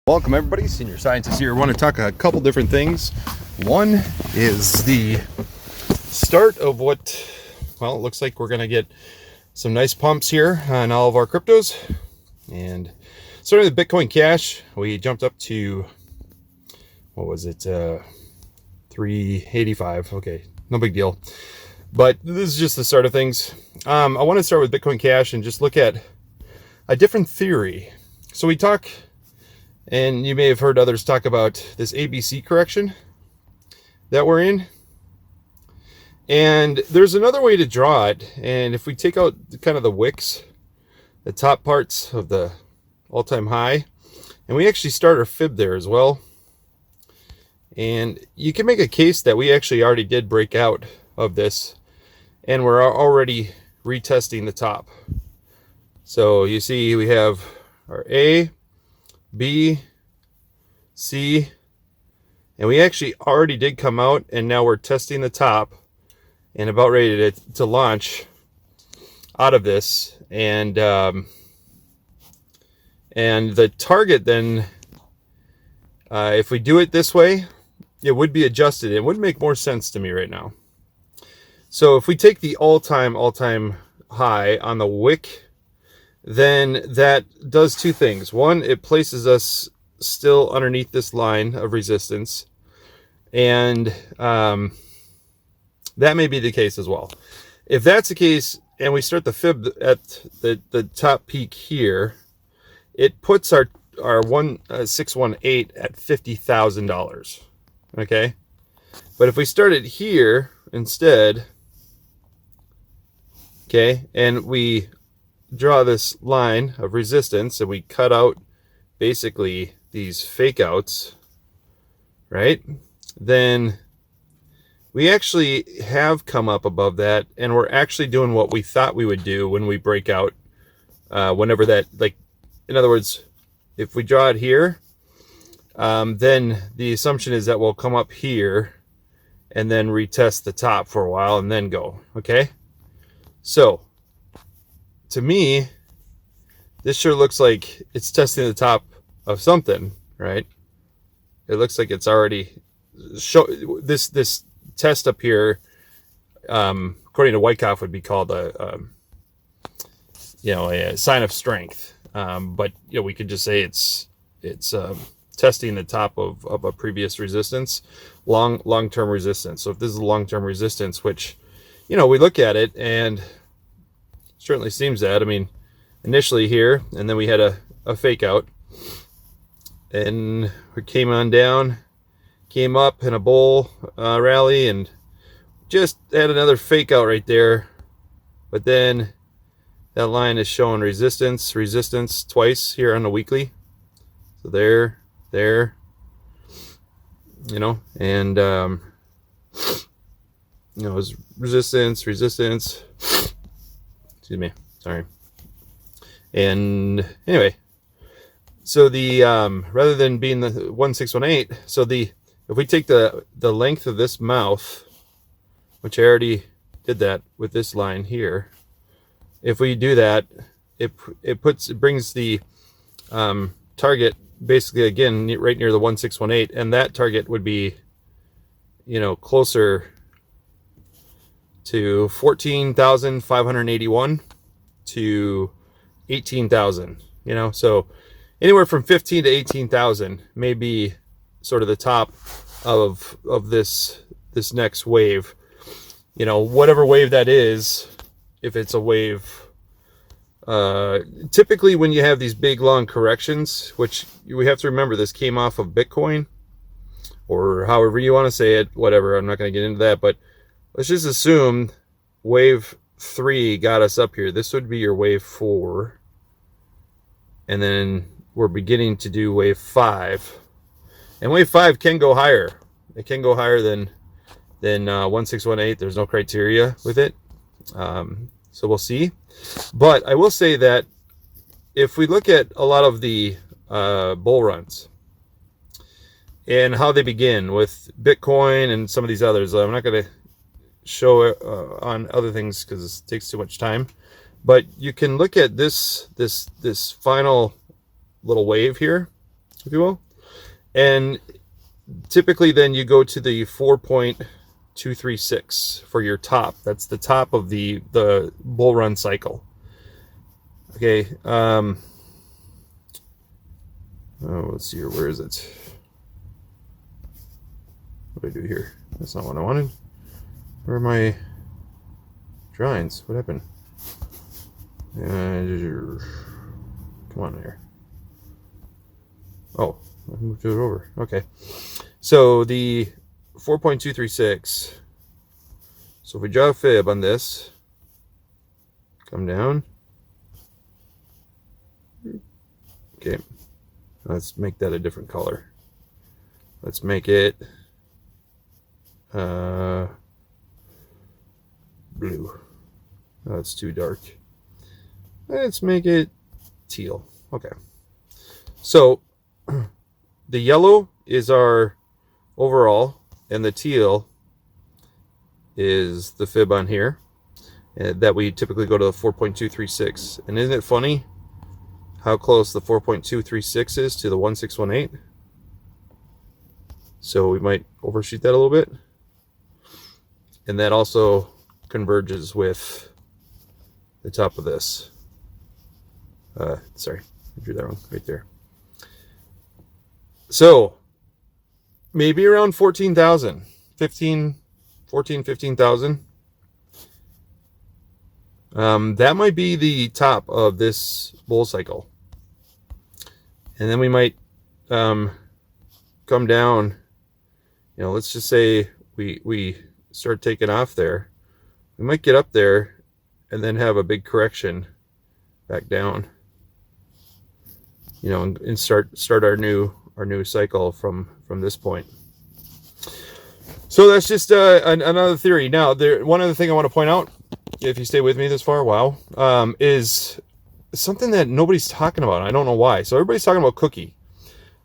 Welcome everybody, Senior Scientist here. I want to talk a couple different things. One is the start of what, well, it looks like we're going to get some nice pumps here on all of our cryptos. And starting with Bitcoin Cash, we jumped up to, what was it, 385. Okay, no big deal. But this is just the start of things. I want to start with Bitcoin Cash and just look at a different theory. So we talk, and you may have heard others talk about this ABC correction that we're in. And there's another way to draw it. And if we take out kind of the wicks, the top parts of the all-time high, and we actually start our fib there as well. And you can make a case that we actually already did break out of this, and we're already retesting the top. So you see we have our A, B, C, and we actually already did come out, and now we're testing the top and about ready to launch out of this. And the target then, if we do it this way, it would be adjusted. It would make more sense to me right now. So if we take the all-time high on the wick, then that does two things. One, it places us still underneath this line of resistance, and that may be the case as well. If that's the case, and we start the fib at the top peak here, it puts our 618 at $50,000. Okay, but if we start it here instead, okay, and we draw this line of resistance and we cut out basically these fake outs, right? Then we actually have come up above that, and we're actually doing what we thought we would do when we break out, whenever that, like, in other words, if we draw it here, then the assumption is that we'll come up here and then retest the top for a while and then go, okay? So to me, this sure looks like it's testing the top of something, right? It looks like it's already this test up here, according to Wyckoff, would be called a sign of strength. But we could just say it's testing the top of a previous resistance, long-term resistance. So if this is a long-term resistance, which we look at it and certainly seems that, I mean, initially here, and then we had a fake out, and we came on down, came up in a bull rally, and just had another fake out right there. But then that line is showing resistance twice here on the weekly. So there, and it was resistance, excuse me, sorry. And anyway, so the rather than being the 1618, so if we take the length of this mouth, which I already did that with this line here, if we do that, it brings the target basically again right near the 1618, and that target would be closer to 14,581 to 18,000, so anywhere from 15 to 18,000 may be sort of the top of this next wave, whatever wave that is. If it's a wave, typically when you have these big long corrections, which we have to remember, this came off of Bitcoin, or however you want to say it, whatever, I'm not going to get into that, but let's just assume wave 3 got us up here. This would be your wave 4, and then we're beginning to do wave 5, and wave 5 can go higher. It can go higher than 1618. There's no criteria with it, so we'll see. But I will say that if we look at a lot of the bull runs and how they begin with Bitcoin and some of these others, I'm not going to show on other things because it takes too much time, but you can look at this final little wave here, if you will. And typically then you go to the 4.236 for your top. That's the top of the bull run cycle. Okay. Let's see here. Where is it? What do I do here? That's not what I wanted. Where are my drawings? What happened? Come on there. Oh, I moved it over. Okay. So the 4.236. So if we draw a fib on this, come down. Okay. Let's make that a different color. Let's make it blue. Oh, it's too dark. Let's make it teal. Okay. So the yellow is our overall, and the teal is the fib on here that we typically go to the 4.236. And isn't it funny how close the 4.236 is to the 1618? So we might overshoot that a little bit. And that also converges with the top of this. Sorry, I drew that wrong right there. So maybe around 14,000, 15,000. That might be the top of this bull cycle. And then we might come down, let's just say we start taking off there. We might get up there and then have a big correction back down, and start our new cycle from this point. So that's just another theory. Now, one other thing I want to point out, if you stay with me this far, is something that nobody's talking about. I don't know why. So everybody's talking about Cookie.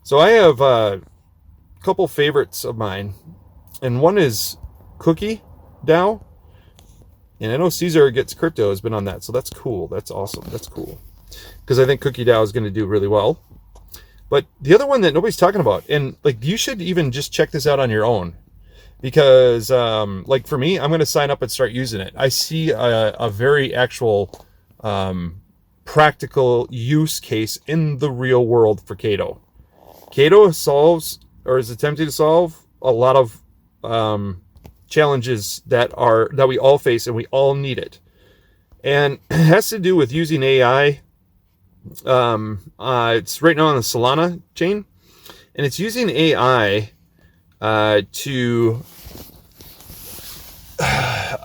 So I have a couple favorites of mine, and one is Cookie DAO. And I know Caesar Gets Crypto has been on that, so that's cool. That's awesome. That's cool. Because I think Cookie DAO is going to do really well. But the other one that nobody's talking about, and you should even just check this out on your own. Because for me, I'm going to sign up and start using it. I see a very actual practical use case in the real world for Kaito. Kaito solves, or is attempting to solve, a lot of challenges that we all face, and we all need it. And it has to do with using AI. It's right now on the Solana chain, and it's using AI to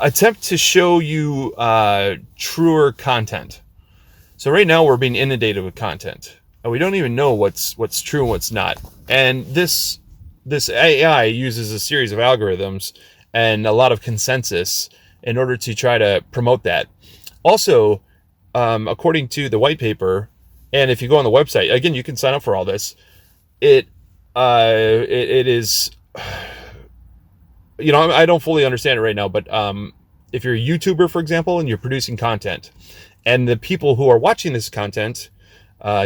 attempt to show you truer content. So right now we're being inundated with content, and we don't even know what's true and what's not. And this AI uses a series of algorithms and a lot of consensus in order to try to promote that. Also, according to the white paper, and if you go on the website, again, you can sign up for all this. It is, I don't fully understand it right now, but if you're a YouTuber, for example, and you're producing content, and the people who are watching this content,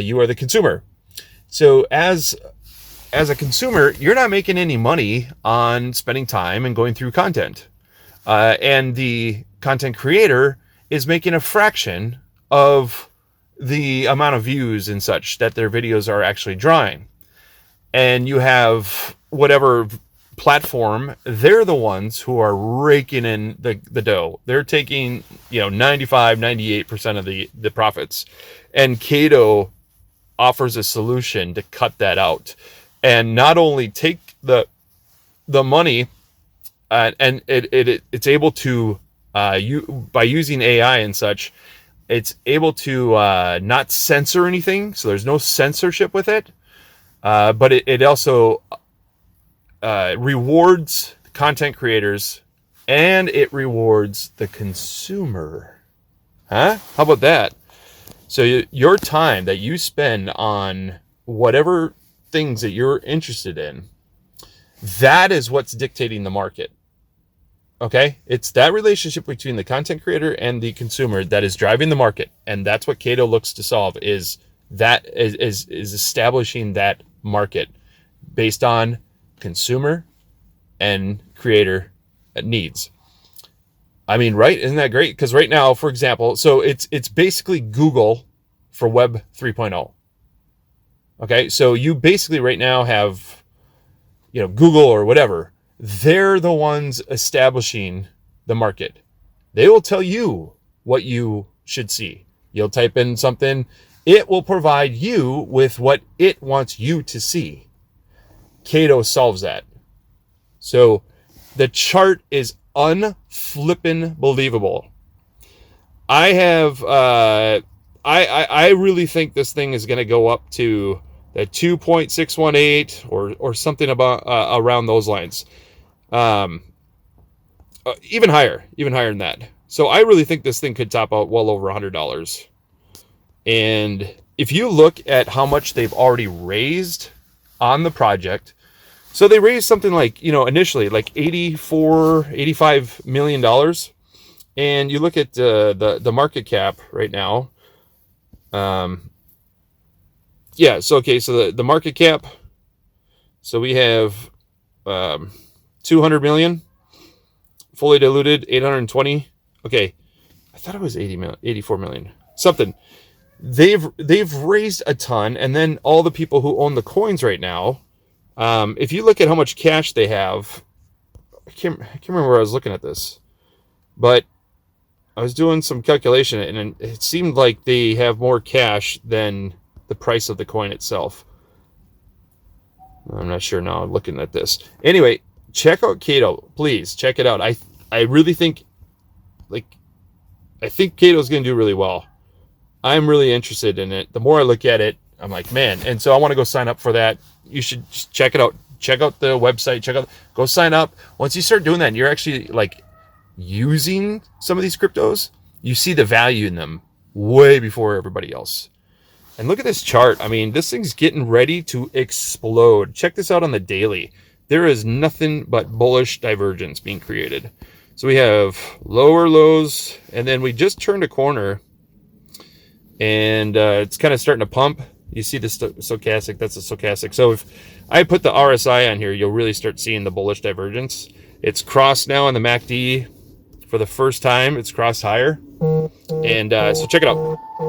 you are the consumer. So as a consumer, you're not making any money on spending time and going through content. And the content creator is making a fraction of the amount of views and such that their videos are actually drawing. And you have whatever platform, they're the ones who are raking in the dough. They're taking 95, 98% of the profits. And Kaito offers a solution to cut that out, and not only take the money, and it's able to by using AI and such, it's able to not censor anything, so there's no censorship with it, but it also rewards content creators, and it rewards the consumer. How about that? So your time that you spend on whatever things that you're interested in, that is what's dictating the market. Okay? It's that relationship between the content creator and the consumer that is driving the market. And that's what Kaito looks to solve, is that is establishing that market based on consumer and creator needs. I mean, right? Isn't that great? Because right now, for example, so it's basically Google for Web 3.0. Okay, so you basically right now have, Google or whatever. They're the ones establishing the market. They will tell you what you should see. You'll type in something, it will provide you with what it wants you to see. Kaito solves that. So the chart is unflippin' believable. I have, I really think this thing is going to go up to the 2.618 or something about around those lines. Even higher than that. So I really think this thing could top out well over $100. And if you look at how much they've already raised on the project, so they raised something like, initially like $85 million. And you look at the market cap right now. So the market cap, so we have 200 million, fully diluted, 820. Okay, I thought it was 84 million, something. They've raised a ton, and then all the people who own the coins right now, if you look at how much cash they have, I can't remember where I was looking at this, but I was doing some calculation, and it seemed like they have more cash than the price of the coin itself. I'm not sure now looking at this. Anyway, check out Kaito. Please check it out. I really think, I think Kaito's going to do really well. I'm really interested in it. The more I look at it, I'm like, man. And so I want to go sign up for that. You should just check it out. Check out the website. Go sign up. Once you start doing that, and you're actually using some of these cryptos, you see the value in them way before everybody else. And look at this chart. I mean, this thing's getting ready to explode. Check this out on the daily. There is nothing but bullish divergence being created. So we have lower lows, and then we just turned a corner, and it's kind of starting to pump. You see the stochastic, that's the stochastic. So if I put the RSI on here, you'll really start seeing the bullish divergence. It's crossed now on the MACD for the first time. It's crossed higher. And so check it out.